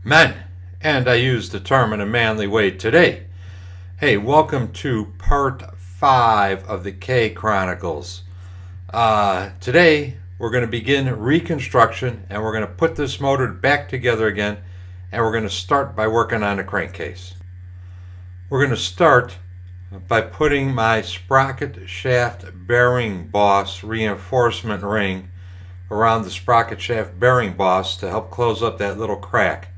Men, and I use the term in a manly way today. Hey, welcome to part 5 of the K Chronicles. Today we're going to begin reconstruction, and we're going to put this motor back together again, and we're going to start by working on the crankcase. We're going to start by putting my sprocket shaft bearing boss reinforcement ring around the sprocket shaft bearing boss to help close up that little crack.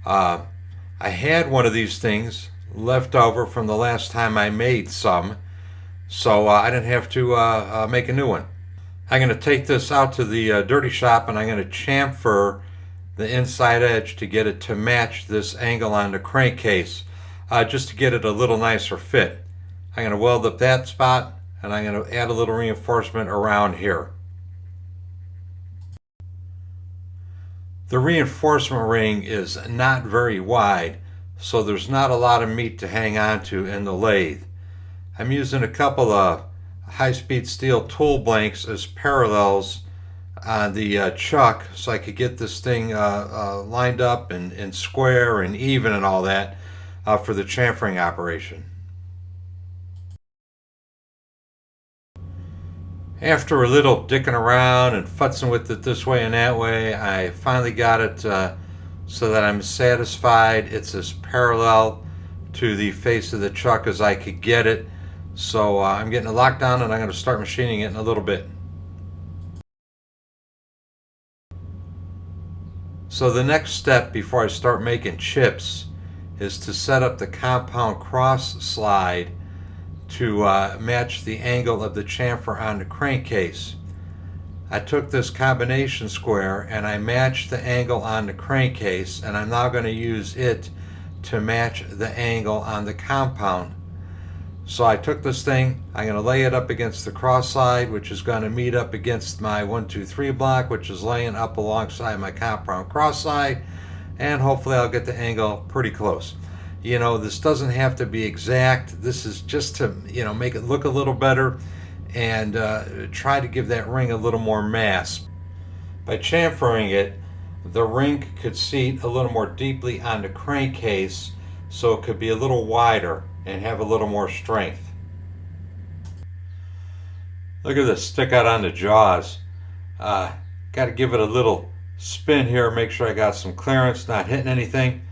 I had one of these things left over from the last time I made some, so I didn't have to make a new one. I'm going to take this out to the dirty shop, and I'm going to chamfer the inside edge to get it to match this angle on the crankcase, just to get it a little nicer fit. I'm going to weld up that spot, and I'm going to add a little reinforcement around here. The reinforcement ring is not very wide, so there's not a lot of meat to hang on to in the lathe. I'm using a couple of high-speed steel tool blanks as parallels on the chuck so I could get this thing lined up and square and even and all that for the chamfering operation. After a little dicking around and futzing with it this way and that way, I finally got it so that I'm satisfied it's as parallel to the face of the chuck as I could get it. So I'm getting it locked down, and I'm going to start machining it in a little bit. So the next step before I start making chips is to set up the compound cross slide to match the angle of the chamfer on the crankcase. I took this combination square and I matched the angle on the crankcase, and I'm now going to use it to match the angle on the compound. So I took this thing, I'm going to lay it up against the cross slide, which is going to meet up against my 1, 2, 3 block, which is laying up alongside my compound cross slide, and hopefully I'll get the angle pretty close. You know, this doesn't have to be exact. This is just to, make it look a little better and try to give that ring a little more mass. By chamfering it, the ring could seat a little more deeply on the crankcase, so it could be a little wider and have a little more strength. Look at this stick out on the jaws. Got to give it a little spin here, make sure I got some clearance, not hitting anything.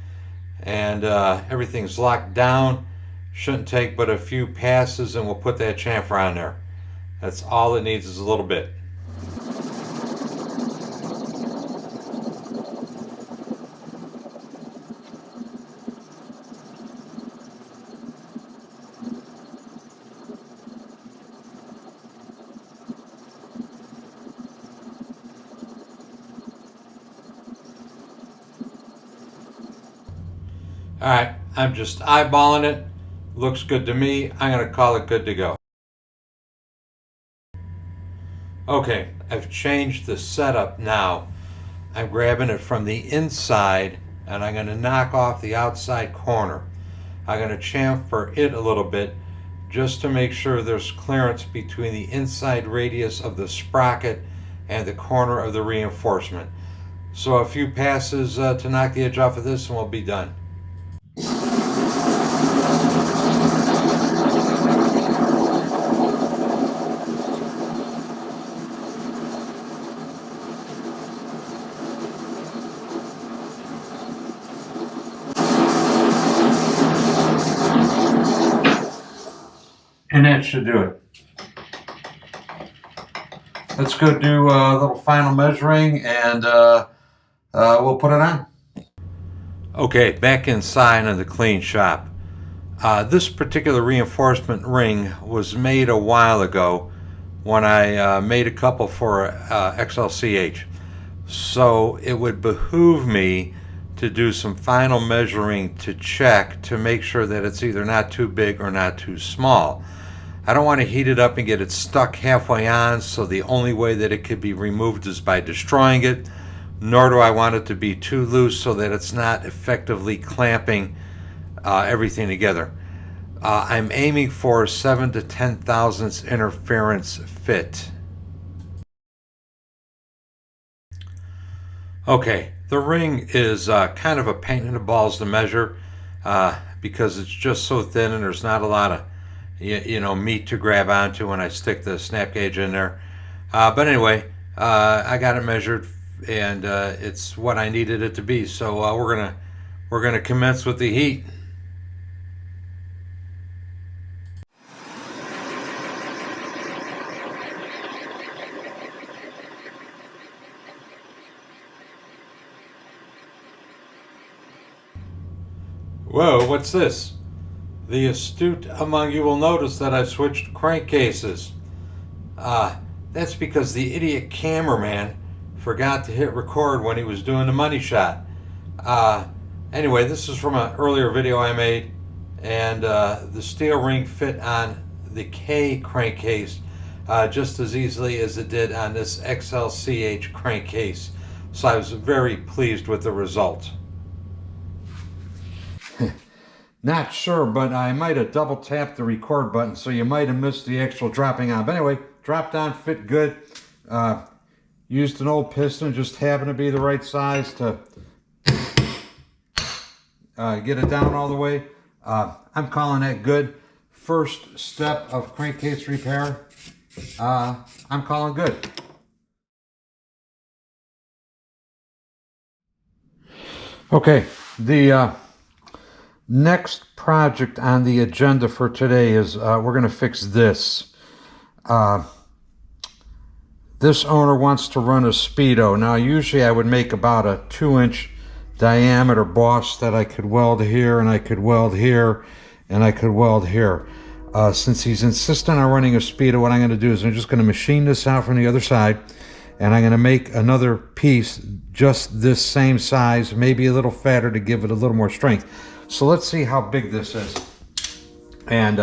And everything's locked down. Shouldn't take but a few passes, and we'll put that chamfer on there. That's all it needs, is a little bit. Alright, I'm just eyeballing it. Looks good to me. I'm going to call it good to go. Okay, I've changed the setup now. I'm grabbing it from the inside, and I'm going to knock off the outside corner. I'm going to chamfer it a little bit just to make sure there's clearance between the inside radius of the sprocket and the corner of the reinforcement. So a few passes to knock the edge off of this, and we'll be done. And that should do it. Let's go do a little final measuring, and we'll put it on. Okay, back inside of the clean shop. This particular reinforcement ring was made a while ago when I made a couple for XLCH. So it would behoove me to do some final measuring to check to make sure that it's either not too big or not too small. I don't want to heat it up and get it stuck halfway on, so the only way that it could be removed is by destroying it, nor do I want it to be too loose so that it's not effectively clamping everything together. I'm aiming for 7 to 10 thousandths interference fit. Okay, The ring is kind of a pain in the balls to measure because it's just so thin and there's not a lot of meat to grab onto when I stick the snap gauge in there. But anyway, I got it measured and it's what I needed it to be. So we're gonna commence with the heat. Whoa, what's this? The astute among you will notice that I switched crankcases. That's because the idiot cameraman forgot to hit record when he was doing the money shot. Anyway, this is from an earlier video I made, and the steel ring fit on the K crankcase just as easily as it did on this XLCH crankcase. So I was very pleased with the result. Not sure, but I might have double tapped the record button, so you might have missed the actual dropping on. But anyway, dropped on, fit good. Used an old piston, just happened to be the right size to get it down all the way. I'm calling that good. First step of crankcase repair, I'm calling good. Okay, the next project on the agenda for today is we're going to fix this. This owner wants to run a Speedo. Now usually I would make about a 2-inch diameter boss that I could weld here, and I could weld here, and I could weld here. Since he's insistent on running a Speedo, what I'm going to do is I'm just going to machine this out from the other side, and I'm going to make another piece just this same size, maybe a little fatter to give it a little more strength. So let's see how big this is. And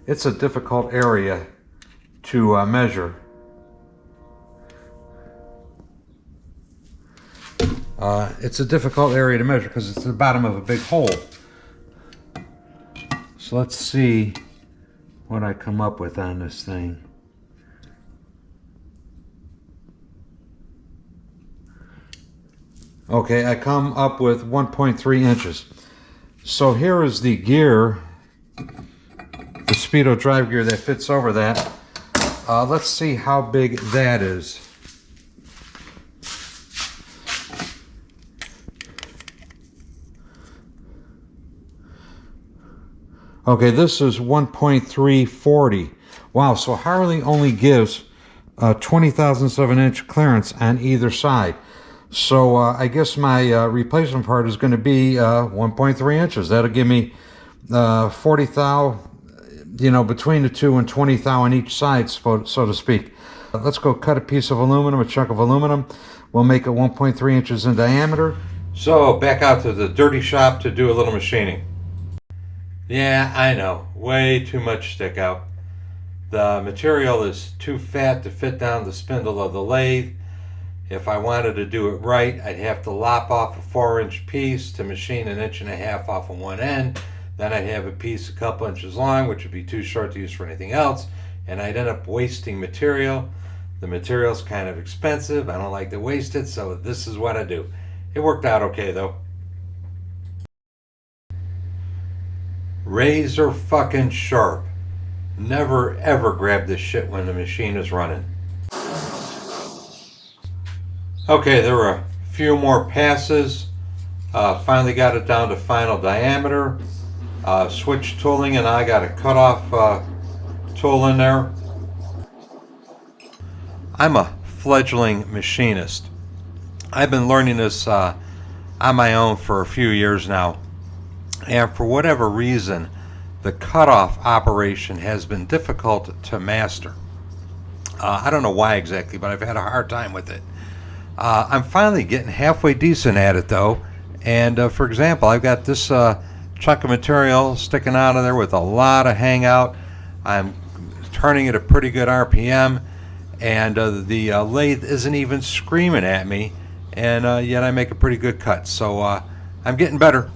it's a difficult area to measure. It's a difficult area to measure because it's the bottom of a big hole. So let's see what I come up with on this thing. Okay, I come up with 1.3 inches. So here is the gear, the Speedo drive gear that fits over that. Let's see how big that is. Okay, this is 1.340. Wow, so Harley only gives 20,000ths of an inch clearance on either side. So I guess my replacement part is going to be 1.3 inches. That'll give me 40 thou, between the two, and 20 thou on each side, so to speak. Let's go cut a piece of aluminum, a chunk of aluminum. We'll make it 1.3 inches in diameter. So back out to the dirty shop to do a little machining. Yeah, I know, way too much stick out. The material is too fat to fit down the spindle of the lathe. If I wanted to do it right, I'd have to lop off a 4-inch piece to machine 1.5 inches off of one end. Then I'd have a piece a couple inches long, which would be too short to use for anything else, and I'd end up wasting material. The material's kind of expensive. I don't like to waste it, so this is what I do. It worked out okay, though. Razor fucking sharp. Never ever grab this shit when the machine is running. Okay, there were a few more passes. Finally got it down to final diameter. Switched tooling, and I got a cutoff tool in there. I'm a fledgling machinist. I've been learning this on my own for a few years now. And for whatever reason, the cutoff operation has been difficult to master. I don't know why exactly, but I've had a hard time with it. I'm finally getting halfway decent at it though, and for example, I've got this chunk of material sticking out of there with a lot of hangout. I'm turning at a pretty good RPM, and the lathe isn't even screaming at me, and yet I make a pretty good cut, so I'm getting better.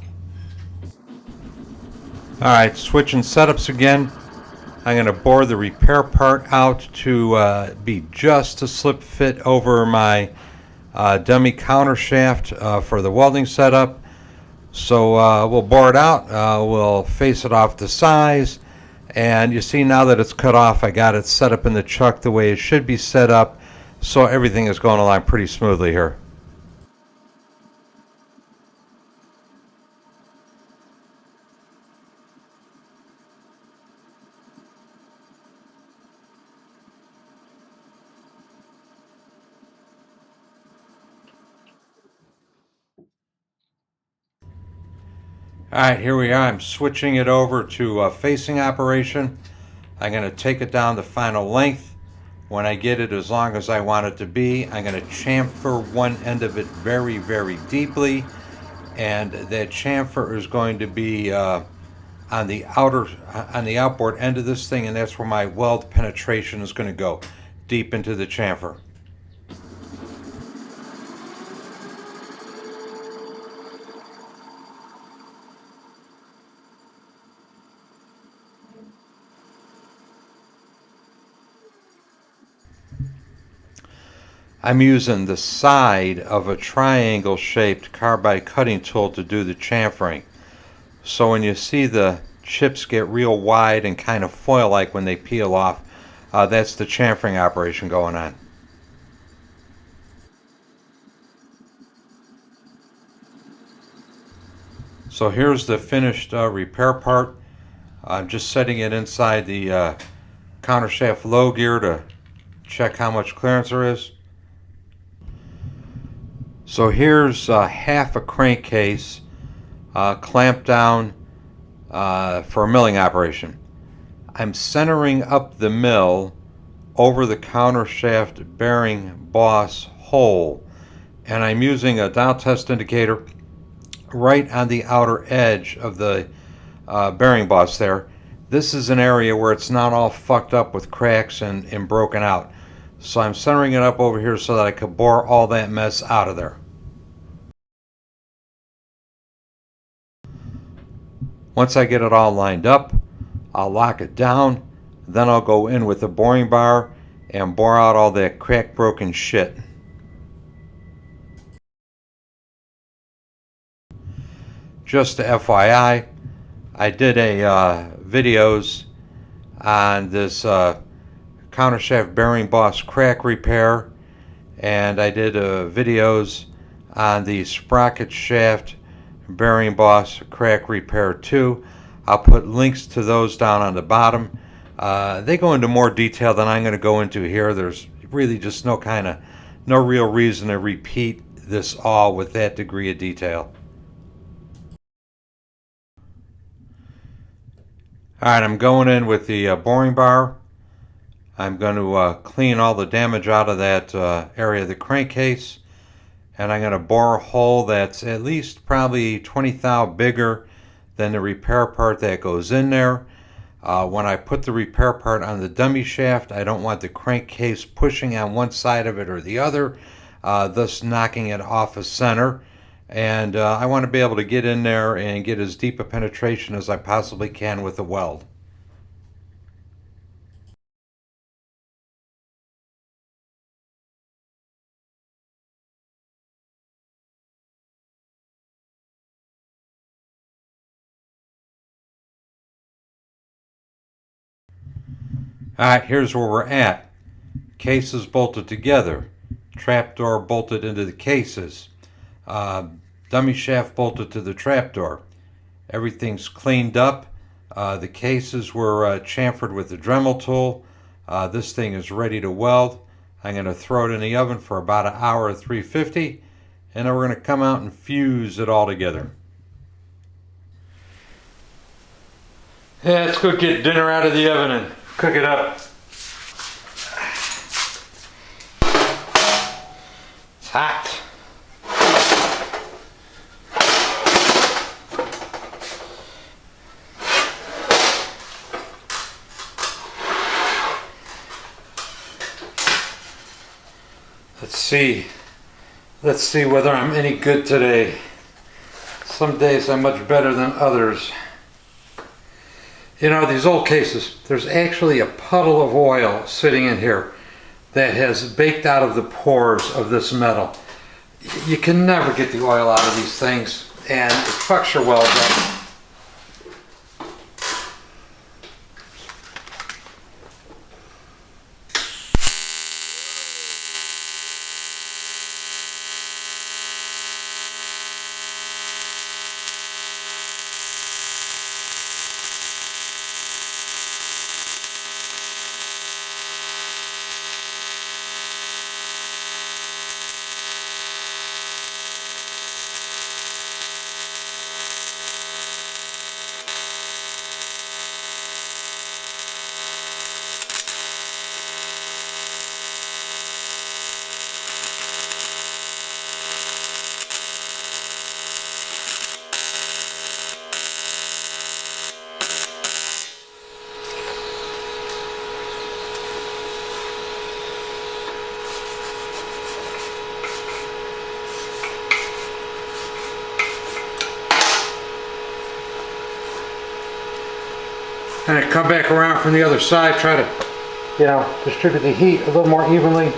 Alright, switching setups again. I'm going to bore the repair part out to be just a slip fit over my dummy counter shaft for the welding setup. So we'll bore it out, we'll face it off to size, and you see now that it's cut off, I got it set up in the chuck the way it should be set up, so everything is going along pretty smoothly here. Alright, here we are. I'm switching it over to facing operation. I'm going to take it down to final length. When I get it as long as I want it to be, I'm going to chamfer one end of it very, very deeply. And that chamfer is going to be on the outboard end of this thing, and that's where my weld penetration is going to go, deep into the chamfer. I'm using the side of a triangle-shaped carbide cutting tool to do the chamfering. So when you see the chips get real wide and kind of foil-like when they peel off, that's the chamfering operation going on. So here's the finished repair part. I'm just setting it inside the countershaft low gear to check how much clearance there is. So here's half a crankcase clamped down for a milling operation. I'm centering up the mill over the countershaft bearing boss hole, and I'm using a dial test indicator right on the outer edge of the bearing boss there. This is an area where it's not all fucked up with cracks and broken out. So I'm centering it up over here so that I could bore all that mess out of there. Once I get it all lined up, I'll lock it down, then I'll go in with a boring bar and bore out all that crack broken shit. Just to FYI, I did a videos on this countershaft bearing boss crack repair, and I did videos on the sprocket shaft bearing boss crack repair too. I'll put links to those down on the bottom. They go into more detail than I'm going to go into here. There's really just no real reason to repeat this all with that degree of detail. Alright, I'm going in with the boring bar. I'm going to clean all the damage out of that area of the crankcase, and I'm going to bore a hole that's at least probably 20 thou bigger than the repair part that goes in there. When I put the repair part on the dummy shaft, I don't want the crankcase pushing on one side of it or the other, thus knocking it off of center. And I want to be able to get in there and get as deep a penetration as I possibly can with the weld. Alright, here's where we're at. Cases bolted together. Trapdoor bolted into the cases. Dummy shaft bolted to the trapdoor. Everything's cleaned up. The cases were chamfered with the Dremel tool. This thing is ready to weld. I'm going to throw it in the oven for about an hour at 350, and then we're going to come out and fuse it all together. Yeah, let's go get dinner out of the oven and cook it up. It's hot. Let's see whether I'm any good today. Some days I'm much better than others. You know, these old cases, there's actually a puddle of oil sitting in here that has baked out of the pores of this metal. you can never get the oil out of these things, and it fucks your weld up. And come back around from the other side, try to, distribute the heat a little more evenly.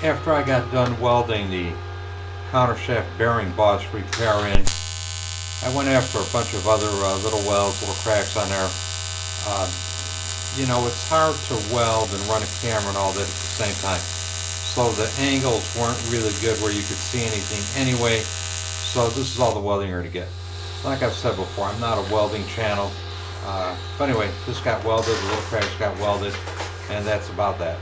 After I got done welding the countershaft bearing boss repair in, I went after a bunch of other little welds, little cracks on there. It's hard to weld and run a camera and all that at the same time. So the angles weren't really good where you could see anything anyway. So this is all the welding you're going to get. Like I've said before, I'm not a welding channel. But anyway, this got welded, the little cracks got welded, and that's about that.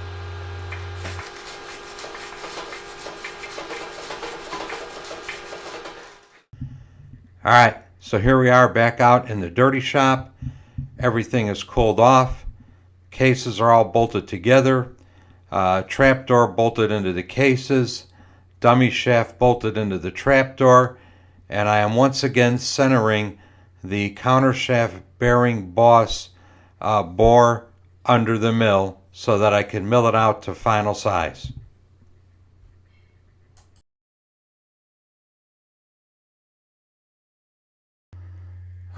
Alright, so here we are back out in the dirty shop. Everything is cooled off. Cases are all bolted together. Trapdoor bolted into the cases. Dummy shaft bolted into the trapdoor. And I am once again centering the countershaft bearing boss bore under the mill so that I can mill it out to final size.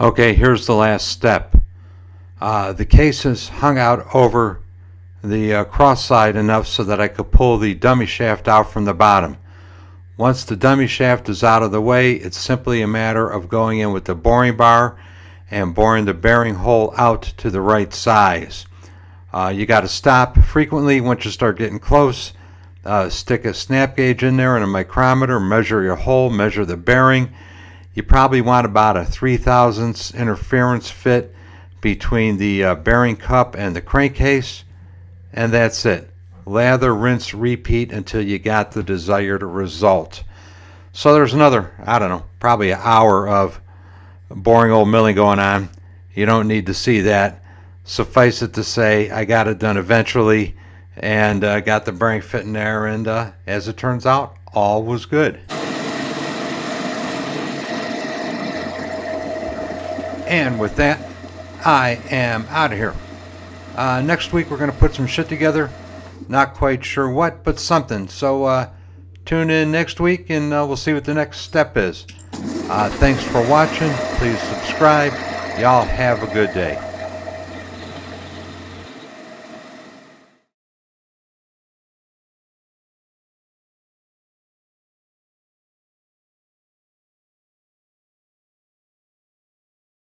Okay, here's the last step. The cases hung out over the cross side enough so that I could pull the dummy shaft out from the bottom. Once the dummy shaft is out of the way, it's simply a matter of going in with the boring bar and boring the bearing hole out to the right size. You got to stop frequently once you start getting close. Stick a snap gauge in there and a micrometer, measure your hole, measure the bearing. You probably want about a 3/1000 interference fit between the bearing cup and the crankcase, and that's it. Lather, rinse, repeat until you got the desired result. So there's another, probably an hour of boring old milling going on. You don't need to see that. Suffice it to say, I got it done eventually and got the bearing fit in there, and as it turns out, all was good. And with that, I am out of here. Next week we're going to put some shit together. Not quite sure what, but something. So tune in next week and we'll see what the next step is. Thanks for watching. Please subscribe. Y'all have a good day.